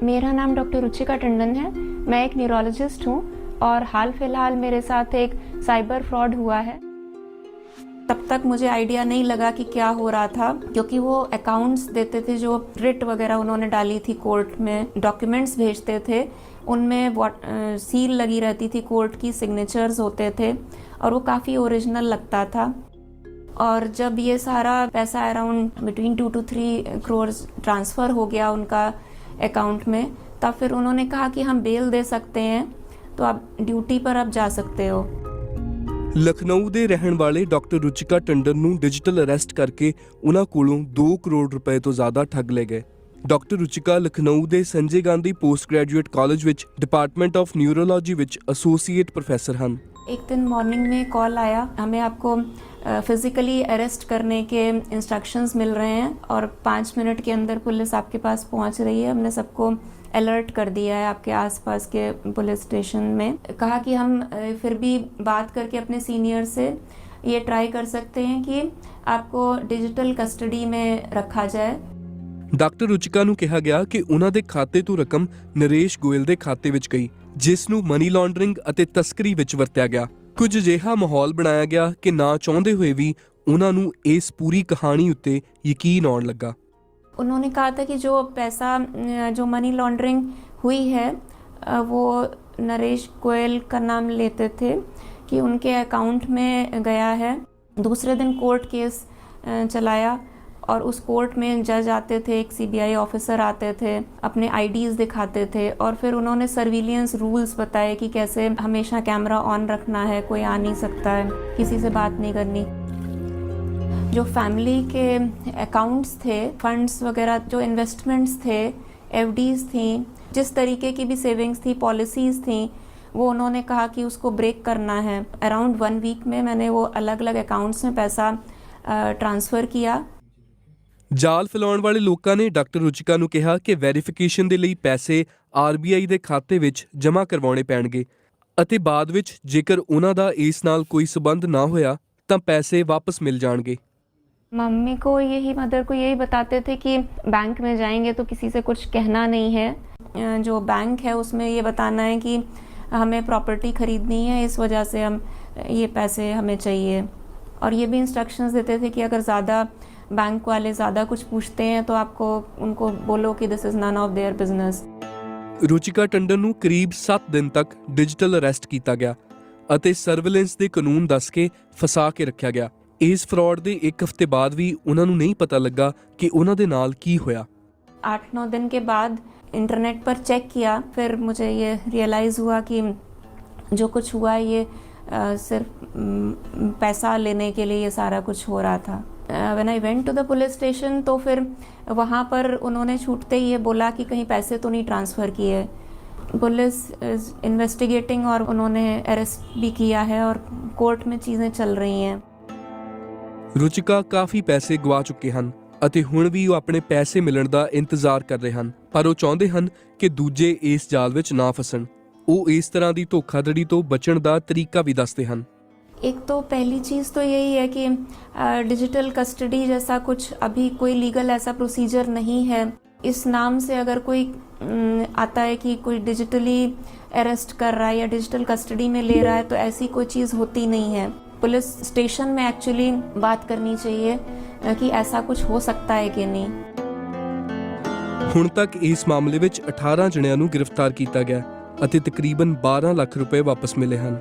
मेरा नाम डॉक्टर रुचिका टंडन है। मैं एक न्यूरोलॉजिस्ट हूँ और हाल फिलहाल मेरे साथ एक साइबर फ्रॉड हुआ है। तब तक मुझे आइडिया नहीं लगा कि क्या हो रहा था, क्योंकि वो अकाउंट्स देते थे जो रिट वगैरह उन्होंने डाली थी कोर्ट में, डॉक्यूमेंट्स भेजते थे, उनमें सील लगी रहती थी, कोर्ट की सिग्नेचर्स होते थे और वो काफ़ी ओरिजिनल लगता था। और जब ये सारा पैसा around between 2 to 3 crore transfer हो गया उनका अकाउंट में, तब फिर उन्होंने कहा कि हम बेल दे सकते हैं, तो आप ड्यूटी पर अब जा सकते हो। लखनऊ ਦੇ ਰਹਿਣ ਵਾਲੇ ਡਾਕਟਰ ਰੁਚਿਕਾ ਟੰਡਨ ਨੂੰ ਡਿਜੀਟਲ ਅਰੈਸਟ ਕਰਕੇ ਉਹਨਾਂ ਕੋਲੋਂ 2 ਕਰੋੜ ਰੁਪਏ ਤੋਂ ਜ਼ਿਆਦਾ ਠੱਗ ਲਏ ਗਏ। ਡਾਕਟਰ ਰੁਚਿਕਾ ਲਖਨऊ ਦੇ Sanjay Gandhi post graduate college ਵਿੱਚ डिपार्टमेंट ऑफ न्यूरोलॉजी ਵਿੱਚ एसोसिएट प्रोफेसर हैं। एक दिन मॉर्निंग में कॉल आया, हमें आपको फिजिकली अरेस्ट करने के इंस्ट्रक्शंस मिल रहे हैं और 5 मिनट के अंदर पुलिस आपके पास पहुंच रही है। हमने सबको अलर्ट कर दिया है आपके आसपास के पुलिस स्टेशन में। कहा कि हम फिर भी बात करके अपने सीनियर से ये ट्राई कर सकते हैं कि आपको डिजिटल कस्टडी में रखा जाए। ਡਾਕਟਰ ਰੁਚਿਕਾ ਨੂੰ ਕਿਹਾ ਗਿਆ ਕਿ ਉਹਨਾਂ ਦੇ ਖਾਤੇ ਤੋਂ ਰਕਮ ਨਰੇਸ਼ ਗੋਇਲ ਦੇ ਖਾਤੇ ਵਿੱਚ ਗਈ, ਜਿਸ ਨੂੰ ਮਨੀ ਲਾਂਡਰਿੰਗ ਅਤੇ ਤਸਕਰੀ ਵਿੱਚ ਵਰਤਿਆ ਗਿਆ। ਕੁਝ ਅਜਿਹਾ ਮਾਹੌਲ ਬਣਾਇਆ ਗਿਆ ਕਿ ਨਾ ਚਾਹੁੰਦੇ ਹੋਏ ਵੀ ਉਹਨਾਂ ਨੂੰ ਇਸ ਪੂਰੀ ਕਹਾਣੀ ਉੱਤੇ ਯਕੀਨ ਆਉਣ ਲੱਗਾ। उन्होंने कहा था कि जो पैसा जो मनी लॉन्ड्रिंग हुई है वो नरेश गोयल का नाम लेते थे कि उनके अकाउंट में गया है। दूसरे दिन कोर्ट केस चलाया और उस कोर्ट में जज आते थे, एक सीबीआई ऑफिसर आते थे, अपने आईडीज़ दिखाते थे और फिर उन्होंने सर्विलियंस रूल्स बताए कि कैसे हमेशा कैमरा ऑन रखना है, कोई आ नहीं सकता है, किसी से बात नहीं करनी। जो फैमिली के अकाउंट्स थे, फंड्स वगैरह, जो इन्वेस्टमेंट्स थे, एफडीज़ थी, जिस तरीके की भी सेविंग्स थी, पॉलिसीज़ थी, वो उन्होंने कहा कि उसको ब्रेक करना है। अराउंड 1 वीक में मैंने वो अलग अलग अकाउंट्स में पैसा ट्रांसफ़र किया। ਜਾਲ ਫੈਲਾਉਣ ਵਾਲੇ ਲੋਕਾਂ ਨੇ ਡਾਕਟਰ ਰੁਚਿਕਾ ਨੂੰ ਕਿਹਾ ਕਿ ਵੈਰੀਫਿਕੇਸ਼ਨ ਦੇ ਲਈ ਪੈਸੇ ਆਰਬੀਆਈ ਦੇ ਖਾਤੇ ਵਿੱਚ ਜਮ੍ਹਾਂ ਕਰਵਾਉਣੇ ਪੈਣਗੇ ਅਤੇ ਬਾਅਦ ਵਿੱਚ ਜੇਕਰ ਉਹਨਾਂ ਦਾ ਇਸ ਨਾਲ ਕੋਈ ਸਬੰਧ ਨਾ ਹੋਇਆ ਤਾਂ ਪੈਸੇ ਵਾਪਸ ਮਿਲ ਜਾਣਗੇ। मम्मी को यही, मदर को यही बताते थे कि बैंक में जाएंगे तो किसी से कुछ कहना नहीं है, जो बैंक है उसमें ये बताना है कि हमें प्रॉपर्टी ख़रीदनी है, इस वजह से हम ये पैसे हमें चाहिए। और ये भी इंस्ट्रक्शंस देते थे कि अगर ज़्यादा बैंक वाले ज़्यादा कुछ पूछते हैं तो आपको उनको बोलो कि this is none of their business. Ruchika Tandon ਨੂੰ ਕਰੀਬ 7 ਦਿਨ ਤੱਕ ਡਿਜੀਟਲ ਅਰੈਸਟ ਕੀਤਾ ਗਿਆ ਅਤੇ ਸਰਵੇਲੈਂਸ ਦੇ ਕਾਨੂੰਨ ਦੱਸ ਕੇ ਫਸਾ ਕੇ ਰੱਖਿਆ ਗਿਆ। ਇਸ ਫਰਾਡ ਦੇ 1 ਹਫ਼ਤੇ ਬਾਅਦ ਵੀ ਉਹਨਾਂ ਨੂੰ ਨਹੀਂ ਪਤਾ ਲੱਗਾ ਕਿ ਉਹਨਾਂ ਦੇ ਨਾਲ ਕੀ ਹੋਇਆ। 8-9 दिन के बाद इंटरनेट पर चेक किया, फिर मुझे ये रियलाइज़ हुआ कि जो कुछ हुआ ये सिर्फ पैसा लेने के लिए ये सारा कुछ हो रहा था। When I went to the police station तो फिर वहाँ पर उन्होंने छूटते ही ये बोला कि कहीं पैसे तो नहीं ट्रांसफ़र किए। पुलिस इज़ इन्वेस्टिगेटिंग और उन्होंने अरेस्ट भी किया है और कोर्ट में चीज़ें चल रही हैं। ਰੁਚਿਕਾ ਕਾਫੀ ਪੈਸੇ ਗਵਾ ਚੁੱਕੇ ਹਨ ਅਤੇ ਹੁਣ ਵੀ ਉਹ ਆਪਣੇ ਪੈਸੇ ਮਿਲਣ ਦਾ ਇੰਤਜ਼ਾਰ ਕਰ ਰਹੇ ਹਨ, ਪਰ ਉਹ ਚਾਹੁੰਦੇ ਹਨ ਕਿ ਦੂਜੇ ਇਸ ਜਾਲ ਵਿੱਚ ਨਾ ਫਸਣ। ਉਹ ਇਸ ਤਰ੍ਹਾਂ ਦੀ ਧੋਖਾਧੜੀ ਤੋਂ ਬਚਣ ਦਾ ਤਰੀਕਾ ਵੀ ਦੱਸਦੇ ਹਨ। एक तो पहली चीज़ तो यही है कि डिजिटल कस्टडी जैसा कुछ अभी कोई लीगल ऐसा प्रोसीजर नहीं है। इस नाम से अगर कोई आता है कि कोई डिजिटली अरेस्ट कर रहा है या डिजिटल कस्टडी में ले रहा है, तो ऐसी कोई चीज़ होती नहीं है। पुलिस स्टेशन में एक्चुअली बात करनी चाहिए कि ऐसा कुछ हो सकता है कि नहीं। ਹੁਣ ਤੱਕ ਇਸ ਮਾਮਲੇ ਵਿੱਚ 18 ਜਣਿਆਂ ਨੂੰ ਗ੍ਰਿਫਤਾਰ ਕੀਤਾ ਗਿਆ ਅਤੇ ਤਕਰੀਬਨ 12 ਲੱਖ ਰੁਪਏ ਵਾਪਸ ਮਿਲੇ ਹਨ।